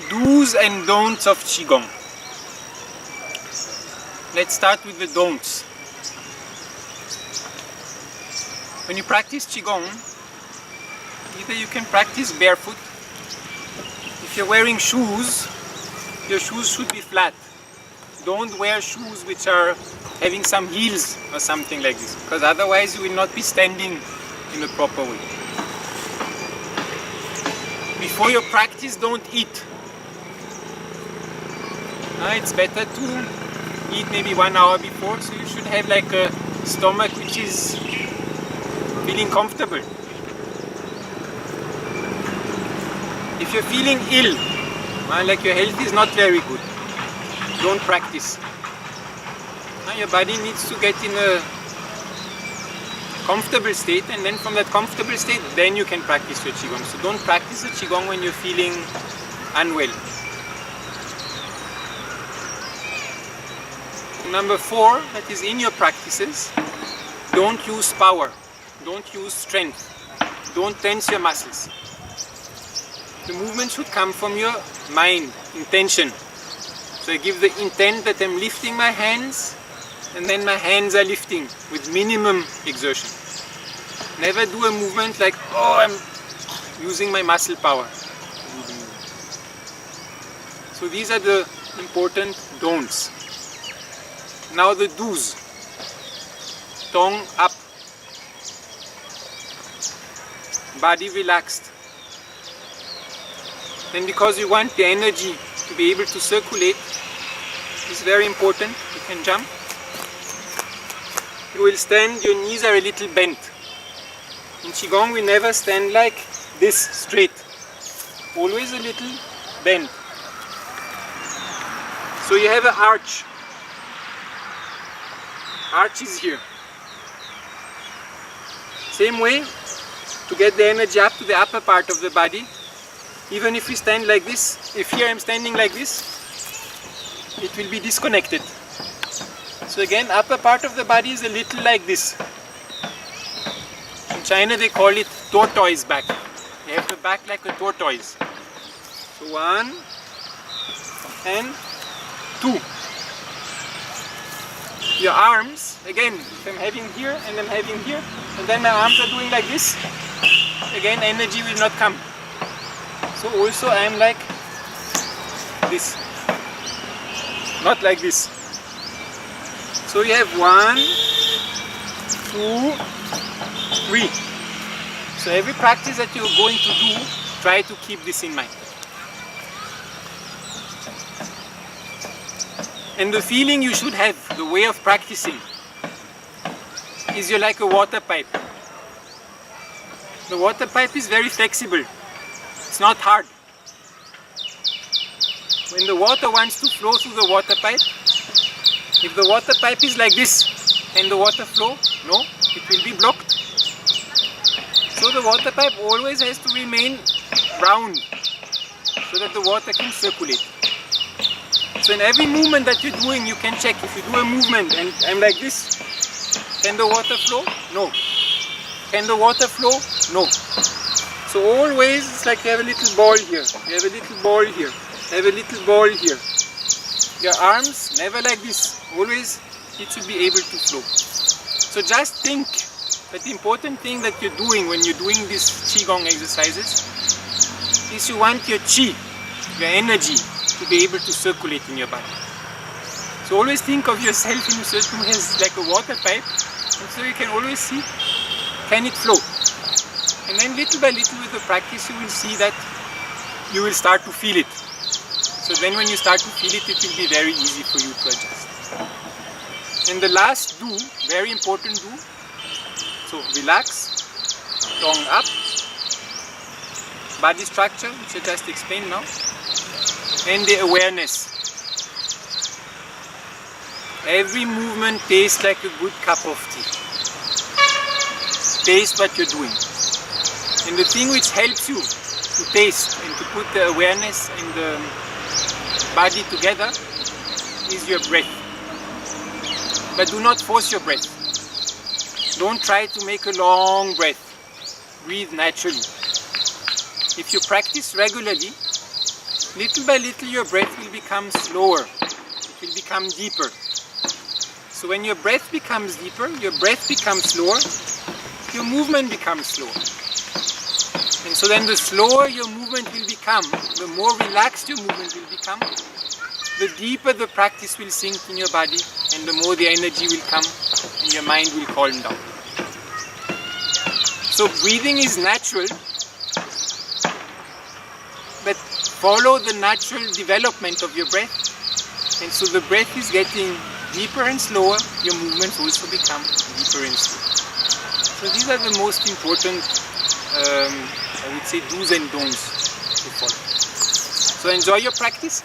Do's and don'ts of Qi Gong. Let's start with the don'ts. When you practice Qi Gong, either you can practice barefoot. If you're wearing shoes, your shoes should be flat. Don't wear shoes which are having some heels or something like this, because otherwise you will not be standing in the proper way. Before your practice, don't eat. It's better to eat maybe 1 hour before, so you should have like a stomach which is feeling comfortable. If you're feeling ill, like your health is not very good, don't practice. Your body needs to get in a comfortable state, and then from that comfortable state, then you can practice your Qi Gong. So don't practice the Qi Gong when you're feeling unwell. Number 4, that is in your practices, don't use power, don't use strength, don't tense your muscles. The movement should come from your mind, intention. So I give the intent that I'm lifting my hands, and then my hands are lifting with minimum exertion. Never do a movement like, oh, I'm using my muscle power. So these are the important don'ts. Now the do's. Tongue up. Body relaxed. Then because you want the energy to be able to circulate, it's very important. You can jump. You will stand, your knees are a little bent. In Qi Gong we never stand like this straight. Always a little bent. So you have an arch. Arch is here. Same way, to get the energy up to the upper part of the body, even if we stand like this, if here I'm standing like this, it will be disconnected. So again, upper part of the body is a little like this. In China they call it tortoise back. They have the back like a tortoise. So 1 and 2. Your arms, again, if I'm having here and I'm having here, and then my arms are doing like this, again energy will not come. So also I am like this, not like this. So you have 1, 2, 3. So every practice that you're going to do, try to keep this in mind. And the feeling you should have, the way of practicing, is you're like a water pipe. The water pipe is very flexible. It's not hard. When the water wants to flow through the water pipe, if the water pipe is like this, can the water flow? No, it will be blocked. So the water pipe always has to remain round, so that the water can circulate. So in every movement that you're doing, you can check. If you do a movement and I'm like this, can the water flow? No. Can the water flow? No. So always it's like you have a little ball here, you have a little ball here, you have a little ball here. Your arms, never like this. Always it should be able to flow. So just think that the important thing that you're doing when you're doing these Qi Gong exercises is you want your Qi, your energy, to be able to circulate in your body. So always think of yourself in a certain way as like a water pipe, and so you can always see, can it flow? And then little by little with the practice you will see that you will start to feel it. So then when you start to feel it, it will be very easy for you to adjust. And the last do, very important do, so relax, tongue up, body structure, which I just explained now, and the awareness. Every movement tastes like a good cup of tea. Taste what you're doing. And the thing which helps you to taste and to put the awareness and the body together is your breath. But do not force your breath. Don't try to make a long breath. Breathe naturally. If you practice regularly, little by little your breath will become slower, it will become deeper. So when your breath becomes deeper, your breath becomes slower, your movement becomes slower. And so then the slower your movement will become, the more relaxed your movement will become, the deeper the practice will sink in your body, and the more the energy will come and your mind will calm down. So breathing is natural, but follow the natural development of your breath, and so the breath is getting deeper and slower, your movements also become deeper and slower. So these are the most important, I would say, do's and don'ts to follow. So enjoy your practice.